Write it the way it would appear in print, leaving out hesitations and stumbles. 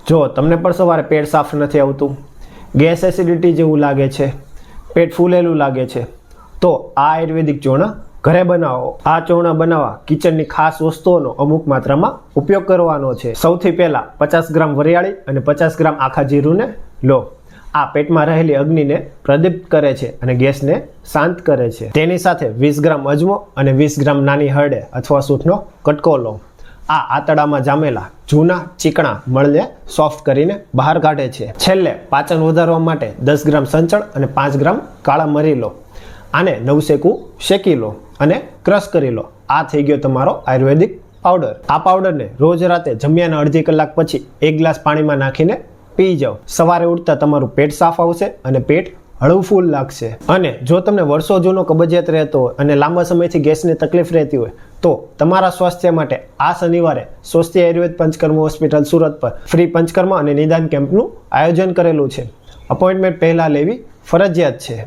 જો તમને પણ સવારે પેટ સાફ નથી આવતું, ગેસ એસિડિટી જેવું લાગે છે, પેટ ફૂલેલું લાગે છે, તો આ આયુર્વેદિક ચૂર્ણ ઘરે બનાવો. આ ચૂર્ણ બનાવવા કિચનની ખાસ વસ્તુઓનો અમુક માત્રામાં ઉપયોગ કરવાનો છે. સૌથી પહેલા 50 ગ્રામ વરિયાળી અને 50 ગ્રામ આખા જીરુંને લો. આ પેટમાં રહેલી અગ્નિને પ્રદીપ્ત કરે છે અને ગેસને શાંત કરે છે. તેની સાથે 20 ગ્રામ અજમો અને 20 ગ્રામ નાની હળદર અથવા સૂંઠનો કટકો લો. આ આંતરડામાં જામેલા જૂના ચીકણા મળને સોફ્ટ કરીને બહાર કાઢે છે. છેલ્લે પાચન વધારવા માટે 10 ગ્રામ સંચળ અને 5 ગ્રામ કાળા મરી લો. આને નવશેકું શેકી લો અને ક્રશ કરી લો. આ થઈ ગયો તમારો આયુર્વેદિક પાવડર. આ પાવડરને રોજ રાતે જમ્યાના અડધી કલાક પછી 1 ગ્લાસ પાણીમાં નાખીને પી જાઓ. સવારે ઉઠતા તમારું પેટ સાફ આવશે અને પેટ હળવું ફૂલ લાગશે. અને જો તમને વર્ષો જૂનો કબજિયાત રહેતો હોય અને લાંબા સમયથી ગેસની તકલીફ રહેતી હોય તો તમારા સ્વાસ્થ્ય માટે આ શનિવારે સ્વસ્તિ આયુર્વેદ પંચકર્મ હોસ્પિટલ સુરત પર ફ્રી પંચકર્મ અને નિદાન કેમ્પનું આયોજન કરેલું છે. અપોઇન્ટમેન્ટ પહેલા લેવી ફરજિયાત છે.